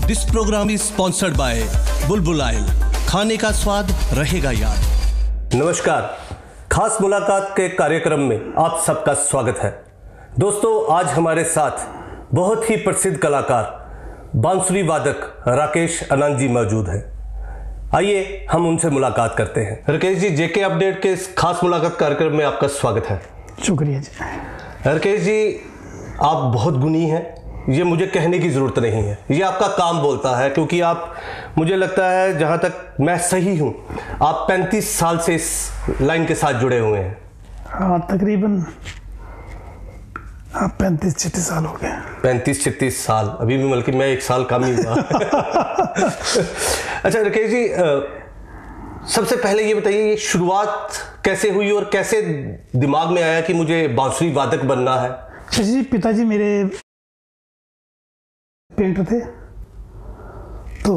This programme is sponsored by Bulbul oil. खाने का स्वाद रहेगा याद। नमस्कार, खास मुलाकात के कार्यक्रम में आप सबका स्वागत है। दोस्तों, आज हमारे साथ बहुत ही प्रसिद्ध कलाकार बांसुरी वादक राकेश आनंद जी मौजूद हैं। आइए हम उनसे मुलाकात करते हैं। राकेश जी, जेके अपडेट के इस खास मुलाकात कार्यक्रम में आपका स्वागत है। शुक्रिया जी। राकेश जी, आप बहुत गुणी हैं, ये मुझे कहने की ज़रूरत नहीं है, ये आपका काम बोलता है, क्योंकि आप, मुझे लगता है जहाँ तक मैं सही हूँ, आप 35 साल से इस लाइन के साथ जुड़े हुए हैं। हाँ, तकरीबन 35-36 साल हो गए। 35-36 साल, अभी भी बल्कि मैं 1 साल कम ही हुआ। अच्छा राकेश जी, सबसे पहले ये बताइए, ये शुरुआत कैसे हुई और कैसे दिमाग में आया कि मुझे बांसुरी वादक बनना है? जी, पिताजी मेरे पेंटर थे, तो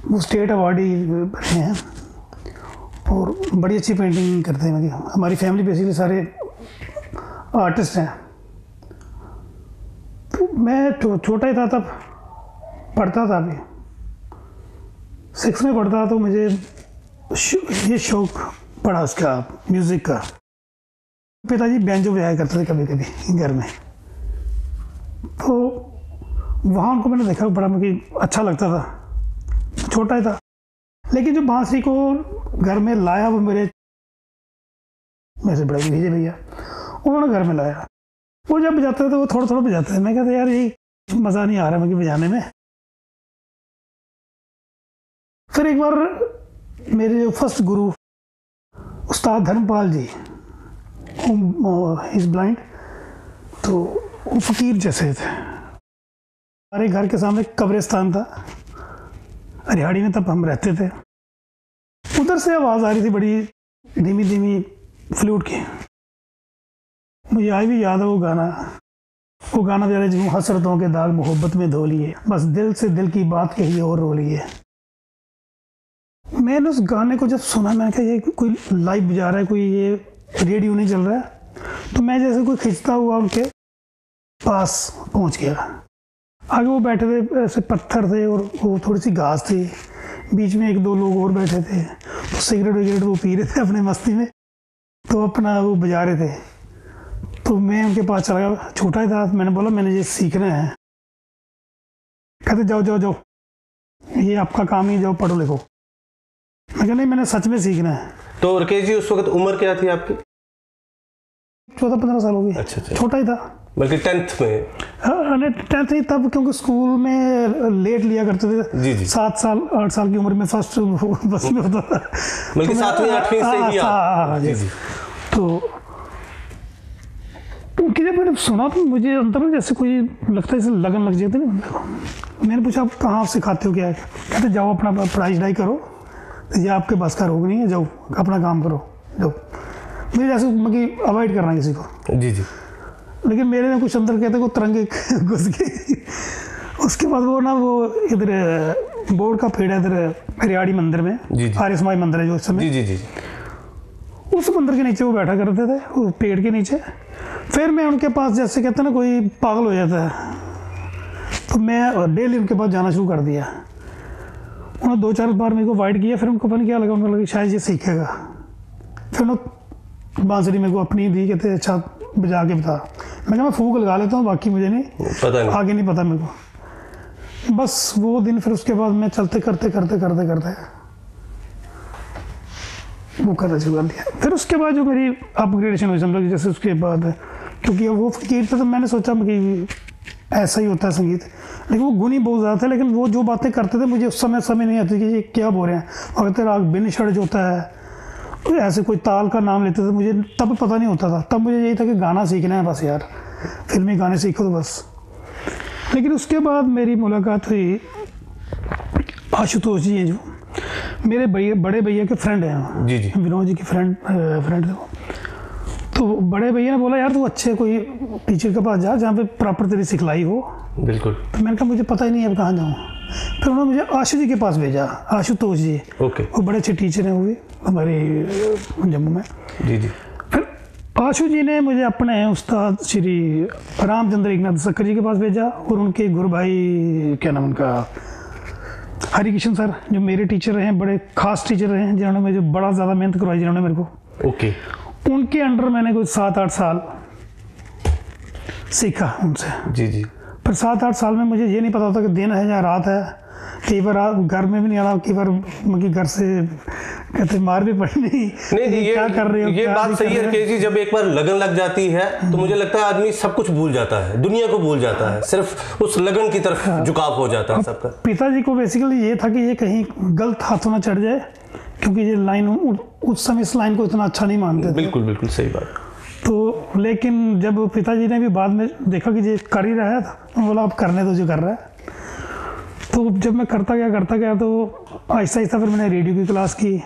वो स्टेट अवार्डी बने हैं और बड़ी अच्छी पेंटिंग करते हैं। हमारी फैमिली बेसिकली सारे आर्टिस्ट हैं। तो मैं छोटा ही था तब, पढ़ता था, अभी 6 में पढ़ता था, तो मुझे ये शौक पड़ा उसका, म्यूज़िक का। पिताजी बैंजो बजाया करते थे कभी कभी घर में, तो वहाँ उनको मैंने देखा, बड़ा मुझे अच्छा लगता था, छोटा ही था। लेकिन जो बांसुरी को घर में लाया वो मेरे से बड़े भीजे भैया, उन्होंने घर में लाया। वो जब बजाते थे तो वो थोड़ा थोड़ा बजाते थे। मैं कहता यार ये मज़ा नहीं आ रहा मुझे बजाने में। फिर एक बार मेरे जो first Guru Ustad Dharmpal ji, is blind, तो वो फकीर जैसे थे। हमारे घर के सामने कब्रिस्तान था, हरियाणी में तब हम रहते थे। उधर से आवाज़ आ रही थी बड़ी धीमी धीमी फ्लूट की। मुझे आज भी याद है वो गाना बजा रहे, जो हसरतों के दाग मोहब्बत में धो लिए, बस दिल से दिल की बात कही और रो लिए। मैंने उस गाने को जब सुना, मैंने कहा ये कोई लाइव बजा रहा है, कोई ये रेडियो नहीं चल रहा है। तो मैं जैसे कोई खिंचता हुआ उनके पास पहुंच गया। आगे वो बैठे थे, ऐसे पत्थर थे और वो थोड़ी सी घास थी, बीच में 1-2 लोग और बैठे थे। तो सिगरेट विगरेट वो पी रहे थे अपने मस्ती में, तो अपना वो बजा रहे थे। तो मैं उनके पास चला गया, छोटा ही था। मैंने बोला मैंने ये सीखना है। कहते जाओ जाओ जाओ, ये आपका काम ही, जाओ पढ़ो लिखो। मैं कहा नहीं, मैंने सच में सीखना है। तो राकेश जी, उस वक्त उम्र क्या थी आपकी? 14-15 साल हो गई। अच्छा, छोटा ही था, बल्कि 10th में। हाँ, 10th नहीं तब, क्योंकि स्कूल में लेट लिया करते थे। जी जी। 7 साल 8 साल की उम्र में फर्स्ट बस में होता था, बल्कि 7वीं 8वीं से ही आप। जी जी। तो उनकी जब मैंने सुना तो मुझे अंदर में जैसे कोई लगता है, जैसे लगन लग जाती ना बंदे को। मैंने पूछा आप कहाँ सिखाते हो, क्या है? कहते जाओ अपना पढ़ाई करो, ये आपके बस का रोग नहीं है, जाओ अपना काम करो, जाओ। मुझे जैसे मतलब अवॉइड करना किसी को। जी जी। लेकिन मेरे में कुछ अंदर कहते को तरंगे घुस गई। उसके बाद वो इधर बोर्ड का पेड़ है इधर हरियाणी मंदिर में, आर्य समाज मंदिर है जो इस समय। जी जी जी। उस मंदिर के नीचे वो बैठा करते थे, उस पेड़ के नीचे। फिर मैं उनके पास, जैसे कहते हैं ना कोई पागल हो जाता है, तो मैं डेली उनके पास जाना शुरू कर दिया। उन्होंने 2-4 बार मेरे को वाइट किया, फिर उनको पता नहीं क्या लगा, उनको लगा शायद ये सीखेगा। फिर उन्होंने बांसुरी मेरे को अपनी दी, कहते अच्छा बजा के बता। मैं कहा मैं फूक लगा लेता हूँ, बाकी मुझे नहीं पता, आगे नहीं पता मेरे को। बस वो दिन, फिर उसके बाद मैं चलते करते वो करना शुरू कर दिया। फिर उसके बाद जो मेरी अपग्रेडेशन हुई समझ, जैसे उसके बाद, क्योंकि वो फकीर था तो मैंने सोचा कि ऐसा ही होता है संगीत। लेकिन वो गुण ही बहुत ज़्यादा थे, लेकिन वो जो बातें करते थे मुझे उस समय नहीं आती कि ये क्या बोल रहे हैं। और कहते राग बिन षड्ज होता है, ऐसे कोई ताल का नाम लेते थे, मुझे तब पता नहीं होता था। तब मुझे यही था कि गाना सीखना है बस यार, फिल्मी गाने सीखो तो बस। लेकिन उसके बाद मेरी मुलाकात हुई आशुतोष जी हैं, जो मेरे बड़े भैया के फ्रेंड हैं। जी जी। विनोद जी के फ्रेंड थे वो। तो बड़े भैया ने बोला यार तू अच्छे कोई टीचर के पास जा, जहाँ पे प्रॉपर तेरी सिखलाई हो। बिल्कुल। तो मैंने कहा मुझे पता ही नहीं है अब कहाँ जाऊँ। फिर उन्होंने मुझे आशु जी के पास भेजा, आशुतोष जी। ओके। वो बड़े अच्छे टीचर हैं, वो भी हमारे जम्मू में। जी जी। फिर आशु जी ने मुझे अपने उस्ताद श्री रामचंद्र एकनाथ सक्कर जी के पास भेजा, और उनके गुरु भाई, क्या नाम उनका, हरिकिशन सर, जो मेरे टीचर रहे हैं, बड़े खास टीचर रहे हैं, जिन्होंने मुझे बड़ा ज़्यादा मेहनत करवाई, जिन्होंने मेरे को। ओके। उनके अंडर मैंने कुछ 7-8 साल सीखा उनसे। जी जी। पर 7-8 साल में मुझे ये नहीं पता होता कि दिन है या रात है। कई बार घर में भी नहीं आना, कई बार मतलब घर से कहते मार भी पड़ी, नहीं ये क्या कर रहे हो, ये बात सही है रकेश जी। जब एक बार लगन लग जाती है तो मुझे लगता है आदमी सब कुछ भूल जाता है, दुनिया को भूल जाता है, सिर्फ उस लगन की तरफ झुकाव हो जाता है सबका। पिताजी को बेसिकली ये था कि ये कहीं गलत हाथों ना चढ़ जाए, क्योंकि ये लाइन उस समय इस लाइन को इतना अच्छा नहीं मानते थे। बिल्कुल बिल्कुल सही बात। तो लेकिन जब पिताजी ने भी बाद में देखा कि ये कर ही रहा है, तो बोला अब करने दो जो कर रहा है। तो जब मैं करता गया तो आहिस्ता आहिस्ता फिर मैंने रेडियो की क्लास की।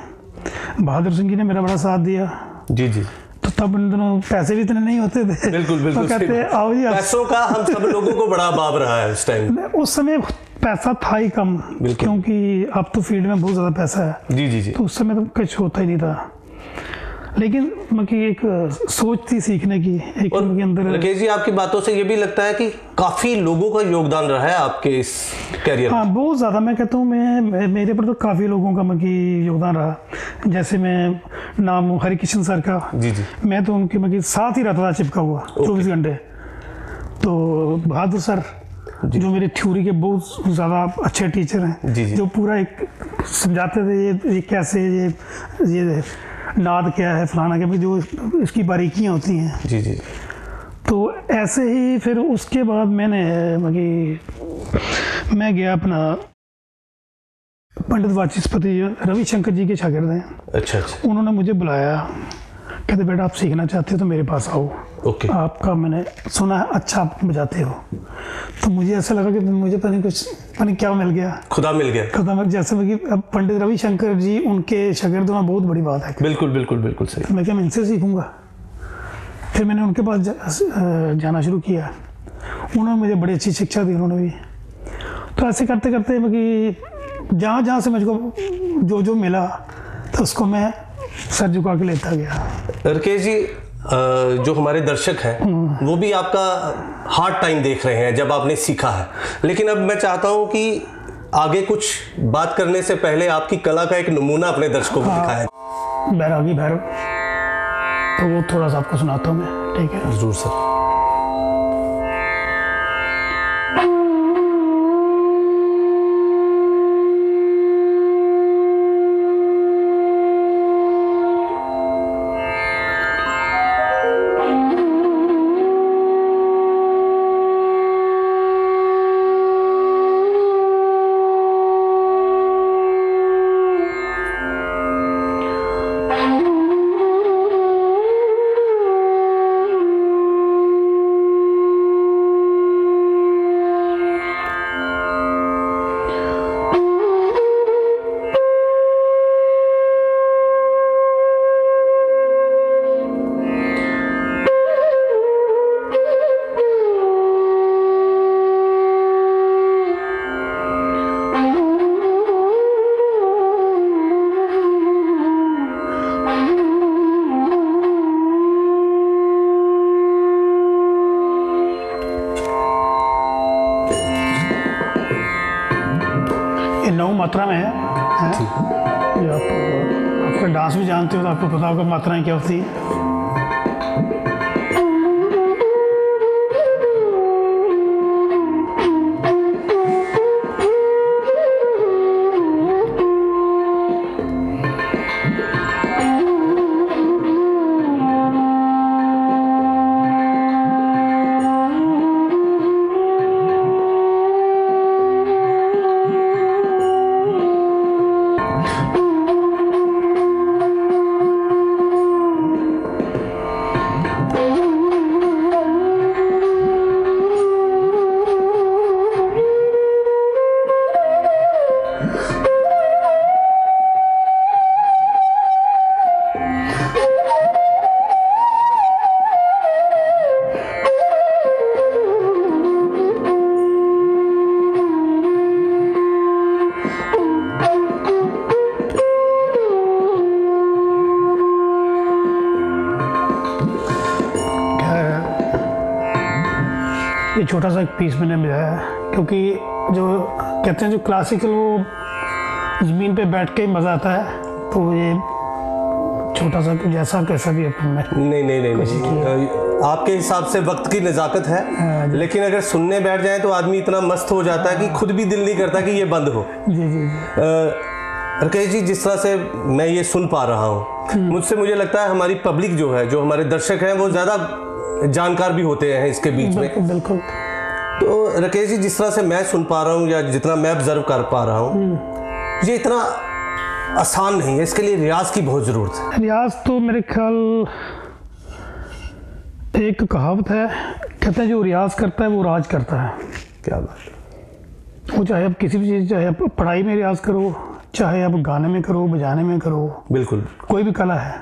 बहादुर सिंह जी ने मेरा बड़ा साथ दिया। जी जी। तो तब इन दोनों पैसे भी इतने नहीं होते थे। बिल्कुल बिल्कुल। तो कहते आओ जी, पैसों का हम सब लोगों को बड़ा अभाव रहा है उस टाइम। उस समय पैसा था ही कम, क्योंकि अब तो फील्ड में बहुत ज़्यादा पैसा है। जी जी जी। तो उस समय तो कुछ होता ही नहीं था, लेकिन मतलब एक सोच थी सीखने की एक उनके अंदर। राकेश जी, आपकी बातों से ये भी लगता है कि काफी लोगों का योगदान रहा है आपके इस करियर में। हाँ, बहुत ज़्यादा। मैं कहता हूँ मेरे पर तो काफ़ी लोगों का मतलब योगदान रहा। जैसे मैं नाम हरिकिशन सर का, जी जी, मैं तो उनके मतलब साथ ही रहता था, चिपका हुआ 24 घंटे। तो बहादुर सर जो मेरे थ्योरी के बहुत ज़्यादा अच्छे टीचर हैं, जी जी, जो पूरा एक समझाते थे ये कैसे ये नाद क्या है, फलाना क्या, जो इसकी बारीकियाँ होती हैं। जी जी। तो ऐसे ही फिर उसके बाद मैं गया अपना पंडित वाचस्पति रविशंकर जी के शागिर्द हैं। अच्छा अच्छा। उन्होंने मुझे बुलाया, कहते बेटा आप सीखना चाहते हो तो मेरे पास आओ। ओके। आपका मैंने सुना है अच्छा आप बजाते हो। तो मुझे ऐसा लगा कि मुझे पता नहीं क्या मिल गया, खुदा मिल गया। जैसे अब पंडित रविशंकर जी उनके शागिर्द होना बहुत बड़ी बात है। बिल्कुल बिल्कुल बिल्कुल सही। तो मैं क्या, मैं इनसे सीखूंगा। फिर मैंने उनके पास जाना शुरू किया। उन्होंने मुझे बड़ी अच्छी शिक्षा दी, उन्होंने भी। तो ऐसे करते करते जहाँ जहाँ से मुझको जो मिला तो उसको मैं सर झुका के लेता गया। राकेश जी, जो हमारे दर्शक हैं वो भी आपका हार्ड टाइम देख रहे हैं जब आपने सीखा है, लेकिन अब मैं चाहता हूं कि आगे कुछ बात करने से पहले आपकी कला का एक नमूना अपने दर्शकों को दिखाएं। बैरागी भैरव, तो वो थोड़ा सा आपको सुनाता हूँ मैं, ठीक है? जरूर सर। मात्रा में है? जो आपका डांस भी जानते हो तो आपको पता होगा मात्राएं क्या होती है। ये छोटा सा एक पीस मैंने बजाया है, क्योंकि जो कहते हैं जो क्लासिकल वो ज़मीन पे बैठ के मज़ा आता है, तो ये छोटा सा जैसा कैसा भी अपन ने नहीं, आपके हिसाब से वक्त की नज़ाकत है, लेकिन अगर सुनने बैठ जाए तो आदमी इतना मस्त हो जाता है कि खुद भी दिल नहीं करता कि ये बंद हो। जी। राकेश जी, जिस तरह से मैं ये सुन पा रहा हूँ, मुझे लगता है हमारी पब्लिक जो है, जो हमारे दर्शक हैं, वो ज़्यादा जानकार भी होते हैं इसके बीच में। बिल्कुल। तो राकेश जी, जिस तरह से मैं सुन पा रहा हूँ या जितना मैं ऑब्जर्व कर पा रहा हूँ, ये इतना आसान नहीं है, इसके लिए रियाज की बहुत ज़रूरत है। रियाज तो मेरे ख्याल, एक कहावत है, कहते हैं जो रियाज करता है वो राज करता है। क्या बात है। वो चाहे आप किसी भी चीज़, चाहे आप पढ़ाई में रियाज करो, चाहे आप गाने में करो, बजाने में करो, बिल्कुल कोई भी कला है,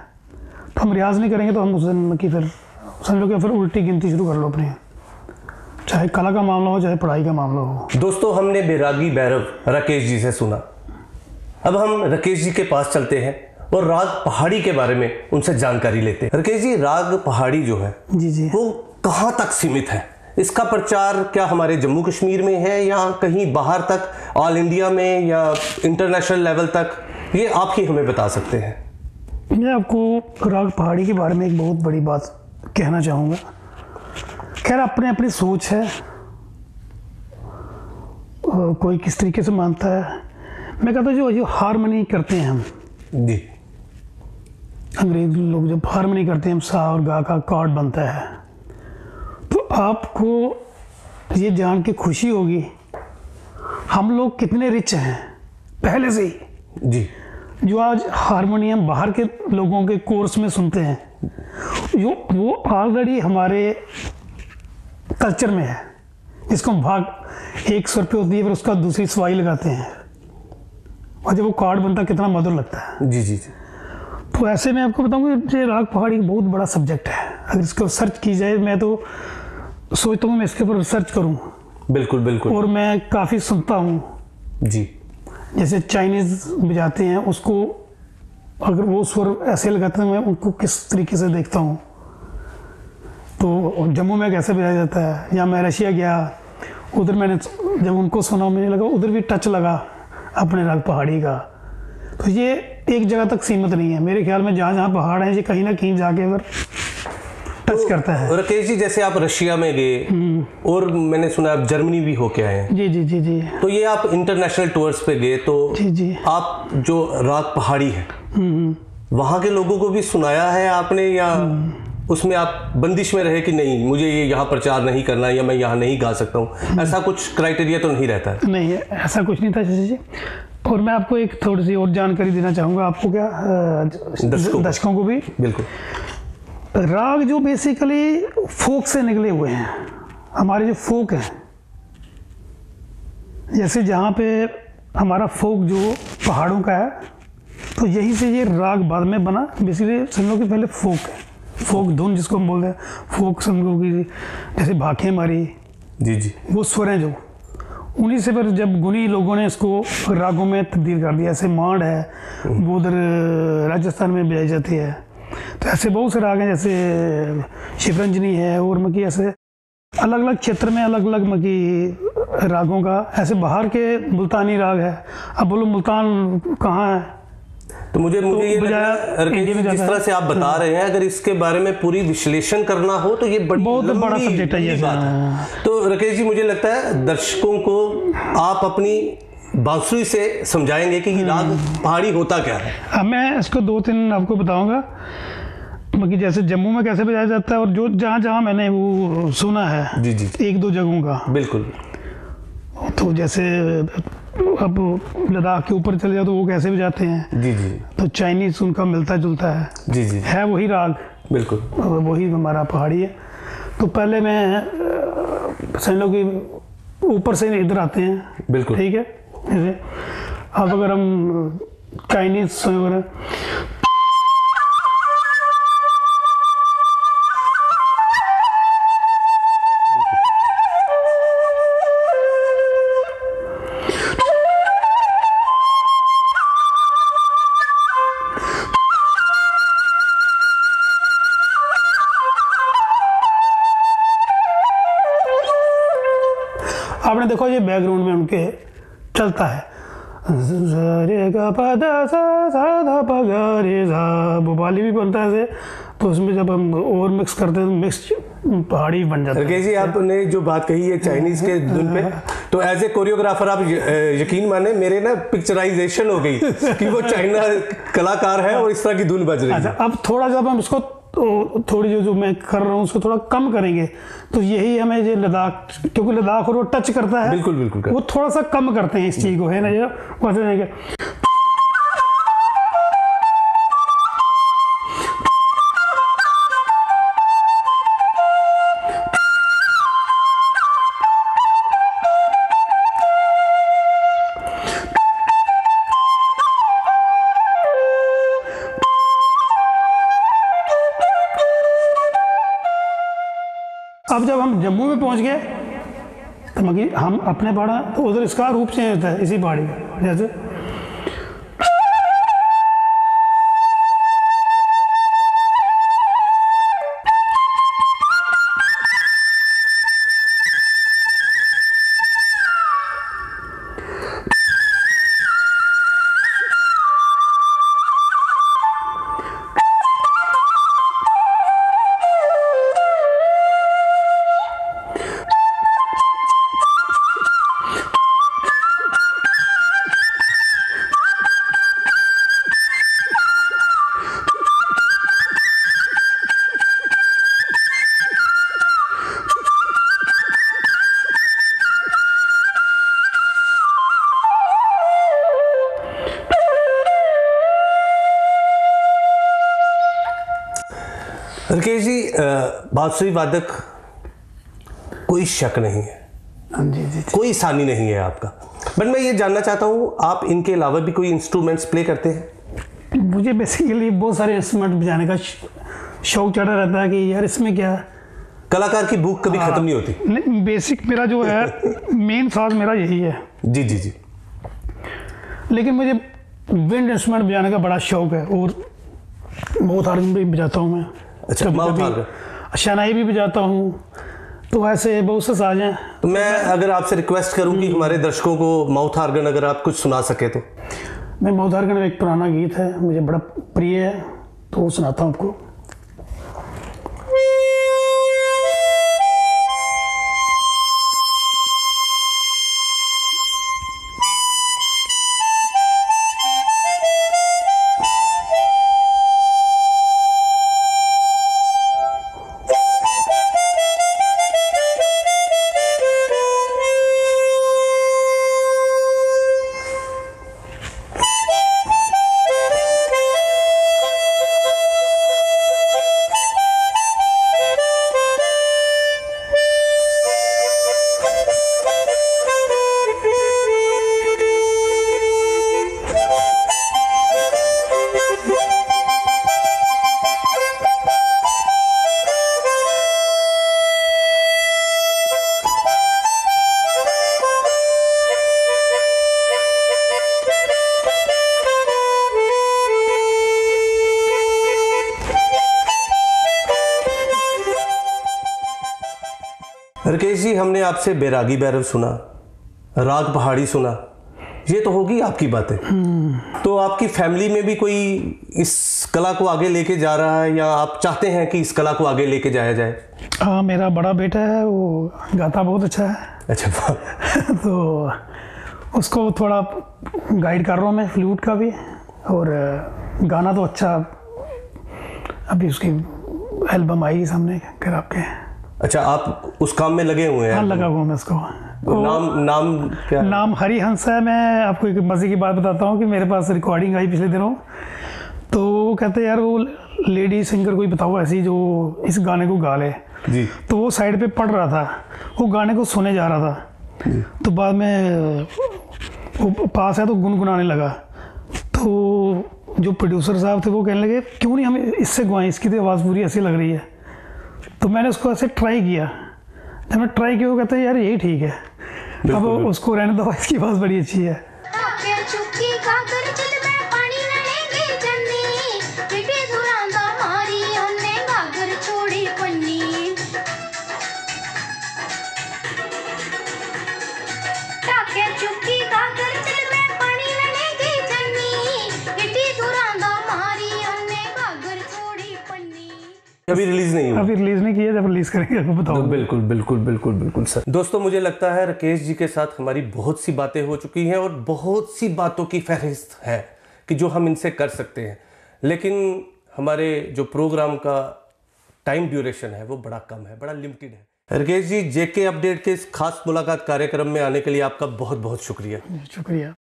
तो हम रियाज नहीं करेंगे तो हम उस दिन की फिर समझो कि फिर उल्टी गिनती शुरू कर लो अपनी, चाहे कला का मामला हो चाहे पढ़ाई का मामला हो। दोस्तों, हमने बैरागी भैरव राकेश जी से सुना। अब हम राकेश जी के पास चलते हैं और राग पहाड़ी के बारे में उनसे जानकारी लेते हैं। राकेश जी, राग पहाड़ी जो है जी वो कहाँ तक सीमित है? इसका प्रचार क्या हमारे जम्मू कश्मीर में है या कहीं बाहर तक, ऑल इंडिया में या इंटरनेशनल लेवल तक? ये आप ही हमें बता सकते हैं। मैं आपको राग पहाड़ी के बारे में एक बहुत बड़ी बात कहना चाहूँगा। खैर, अपने अपनी सोच है, कोई किस तरीके से मानता है। मैं कहता हूँ जो हारमोनी करते हैं हम जी, अंग्रेज लोग जब हारमोनी करते हैं, हम सा और गा का कॉर्ड बनता है, तो आपको ये जान के खुशी होगी हम लोग कितने रिच हैं पहले से ही। जी, जो आज हारमोनियम बाहर के लोगों के कोर्स में सुनते हैं, जो वो ऑलरेडी हमारे कल्चर में है, जिसको हम भाग एक सुर पे होती है, फिर उसका दूसरी सवाई लगाते हैं, और जब वो कॉर्ड बनता है कितना मधुर लगता है। जी। तो ऐसे में आपको बताऊंगा कि राग पहाड़ी बहुत बड़ा सब्जेक्ट है। अगर इसको सर्च की जाए, मैं तो सोचता हूँ मैं इसके ऊपर रिसर्च करूँ। बिल्कुल। और मैं काफ़ी सुनता हूँ। जी, जैसे चाइनीज़ बजाते हैं, उसको अगर वो स्वर ऐसे लगाते हैं, मैं उनको किस तरीके से देखता हूँ। तो जम्मू में कैसे बजाया जाता है, या मैं रशिया गया, उधर मैंने जब उनको सुना, मुझे लगा उधर भी टच लगा अपने राग पहाड़ी का। तो ये एक जगह तक सीमित नहीं है, मेरे ख्याल में जहाँ जहाँ पहाड़ हैं, ये कहीं ना कहीं जाके अगर टच करता है। राकेश जी, जैसे आप रशिया में गए और मैंने सुना आप जर्मनी भी होके आए हैं। जी। तो ये आप इंटरनेशनल टूर्स पे गए, तो जी। आप जो राग पहाड़ी है वहाँ के लोगों को भी सुनाया है आपने, या उसमें आप बंदिश में रहे कि नहीं, मुझे ये यहाँ प्रचार नहीं करना या मैं यहाँ नहीं गा सकता हूँ? ऐसा कुछ क्राइटेरिया तो नहीं रहता है? नहीं, ऐसा कुछ नहीं था जी। और मैं आपको एक थोड़ी सी और जानकारी देना चाहूँगा, आपको क्या, दर्शकों को भी। बिल्कुल। राग जो बेसिकली फोक से निकले हुए हैं, हमारे जो फोक हैं, जैसे जहाँ पे हमारा फोक जो पहाड़ों का है, तो यहीं से ये राग बाद में बना। बेसिकली समझो कि पहले फोक है, फोक धुन जिसको हम बोलते हैं, फोक समझो कि जैसे भाखें मारी, जी, वो स्वर हैं जो, उन्हीं से फिर जब गुनी लोगों ने इसको रागों में तब्दील कर दिया। ऐसे मांड है, वो उधर राजस्थान में बजाई जाती है। तो ऐसे बहुत से राग हैं, जैसे शिवरंजनी है, और मकी ऐसे अलग अलग क्षेत्र में अलग अलग मकी रागों का। ऐसे बाहर के मुल्तानी राग है। अब बोलो मुल्तान कहाँ है, तो मुझे ये जिस तरह से आप बता रहे हैं, अगर इसके बारे में पूरी विश्लेषण करना हो तो ये बहुत बड़ा सब्जेक्ट है ये बात है। तो राकेश जी, मुझे लगता है दर्शकों को आप अपनी बांसुरी से समझाएंगे कि राग पहाड़ी होता क्या है। अब मैं इसको 2-3 आपको बताऊंगा, बाकी जैसे जम्मू में कैसे बजाया जाता है, और जो जहाँ जहाँ मैंने वो सुना है जी 1-2 जगहों का। बिल्कुल। तो जैसे अब लद्दाख के ऊपर चले जाओ तो वो कैसे बजाते हैं। जी। तो चाइनीज उनका मिलता जुलता है। जी है वही राग, बिल्कुल वही हमारा पहाड़ी है। तो पहले मैं समझ लो कि ऊपर से इधर आते हैं। बिल्कुल, ठीक है। जैसे अब अगर हम चाइनीज वगैरह, आपने देखो ये बैकग्राउंड में उनके चलता है रे गा पा दा सा धा पा गा रे सा, भोपाली भी बनता है ऐसे। तो उसमें जब हम और मिक्स करते हैं तो मिक्स पहाड़ी बन जाता है। राकेश जी, आपने जो बात कही है चाइनीज के धुन पे, तो एज ए कोरियोग्राफर आप यकीन माने मेरे ना पिक्चराइजेशन हो गई कि वो चाइना कलाकार है और इस तरह की धुन बज रही है। अच्छा, अब थोड़ा जब हम इसको थोड़ी जो मैं कर रहा हूँ उसको थोड़ा कम करेंगे तो यही हमें ये लद्दाख, क्योंकि लद्दाख और वो टच करता है, बिल्कुल बिल्कुल, वो थोड़ा सा कम करते हैं इस चीज़ को, है ना। ये वैसे अब जब हम जम्मू में पहुंच गए तो मगर हम अपने पहाड़ा तो उधर इसका रूप चेंज होता है इसी पहाड़ी का। जैसे राकेश जी, बांसुरी वादक कोई शक नहीं है, जी जी, कोई सानी नहीं है आपका, बट मैं ये जानना चाहता हूँ आप इनके अलावा भी कोई इंस्ट्रूमेंट्स प्ले करते हैं? मुझे बेसिकली बहुत सारे इंस्ट्रूमेंट बजाने का शौक चढ़ा रहता है कि यार इसमें क्या है, कलाकार की भूख कभी खत्म नहीं होती। बेसिक मेरा जो है मेन साज मेरा यही है। जी जी जी। लेकिन मुझे विंड इंस्ट्रूमेंट बजाने का बड़ा शौक है और माउथ ऑर्गन भी बजाता हूँ मैं। अच्छा, माउथ ऑर्गन, शनाई भी बजाता हूँ, तो ऐसे बहुत से साज हैं। तो मैं अगर आपसे रिक्वेस्ट करूं कि हमारे दर्शकों को माउथ ऑर्गन अगर आप कुछ सुना सके तो। मैं माउथ ऑर्गन एक पुराना गीत है, मुझे बड़ा प्रिय है, तो वो सुनाता हूँ आपको। राकेश जी, हमने आपसे बैरागी भैरव सुना, राग पहाड़ी सुना, ये तो होगी आपकी बातें। तो आपकी फैमिली में भी कोई इस कला को आगे लेके जा रहा है या आप चाहते हैं कि इस कला को आगे लेके जाया जाए? हाँ, मेरा बड़ा बेटा है, वो गाता बहुत अच्छा है। अच्छा। तो उसको थोड़ा गाइड कर रहा हूँ मैं, फ्लूट का भी, और गाना तो अच्छा, अभी उसकी एल्बम आई सामने कर आपके। अच्छा, आप उस काम में लगे हुए हैं? हाँ, लगा हुआ मैं उसको। नाम क्या है? नाम हरिहंस है। मैं आपको एक मज़े की बात बताता हूँ कि मेरे पास रिकॉर्डिंग आई पिछले दिनों, तो वो कहते हैं यार वो लेडी सिंगर कोई बताओ ऐसी जो इस गाने को गा ले जी। तो वो साइड पे पढ़ रहा था, वो गाने को सुने जा रहा था जी। तो बाद में वो पास है तो गुनगुनाने लगा, तो जो प्रोड्यूसर साहब थे वो कहने लगे क्यों नहीं हम इससे गवाएं, इसकी तो आवाज़ पूरी ऐसी लग रही है। तो मैंने उसको ऐसे ट्राई किया, जब मैं ट्राई किया वो कहता है यार यही ठीक है, अब उसको रहने दो, इसकी आवाज़ बड़ी अच्छी है। अभी रिलीज नहीं हुआ? अभी रिलीज नहीं किया, जब रिलीज करेंगे आपको बताऊंगा। बिल्कुल बिल्कुल बिल्कुल बिल्कुल सर। दोस्तों मुझे लगता है राकेश जी के साथ हमारी बहुत सी बातें हो चुकी हैं और बहुत सी बातों की फहरिस्त है कि जो हम इनसे कर सकते हैं, लेकिन हमारे जो प्रोग्राम का टाइम ड्यूरेशन है वो बड़ा कम है, बड़ा लिमिटेड है। राकेश जी, जेके अपडेट के इस खास मुलाकात कार्यक्रम में आने के लिए आपका बहुत बहुत शुक्रिया। शुक्रिया।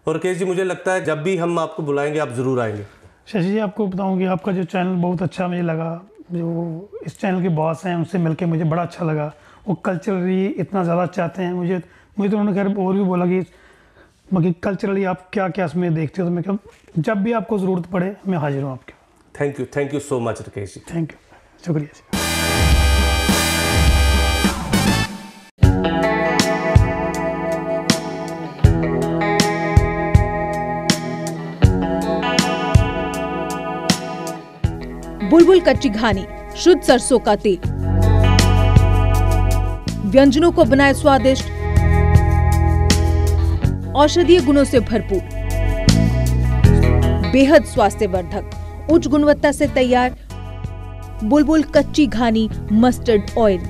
और राकेश जी, मुझे लगता है जब भी हम आपको बुलाएंगे आप ज़रूर आएंगे। शशि जी, आपको बताऊं कि आपका जो चैनल बहुत अच्छा मुझे लगा, जो इस चैनल के बॉस हैं उनसे मिलके मुझे बड़ा अच्छा लगा। वो कल्चरली इतना ज़्यादा चाहते हैं, मुझे तो उन्होंने खैर और भी बोला कि बाकी कल्चरली आप क्या क्या इसमें देखते हो, तो मैं कहा जब भी आपको ज़रूरत पड़े मैं हाजिर हूँ आपके। Thank you so much Rakesh ji. Thank you, शुक्रिया जी। बुलबुल कच्ची घानी, शुद्ध सरसों का तेल, व्यंजनों को बनाए स्वादिष्ट, औषधीय गुणों से भरपूर, बेहद स्वास्थ्यवर्धक, उच्च गुणवत्ता से तैयार बुलबुल कच्ची घानी मस्टर्ड ऑयल।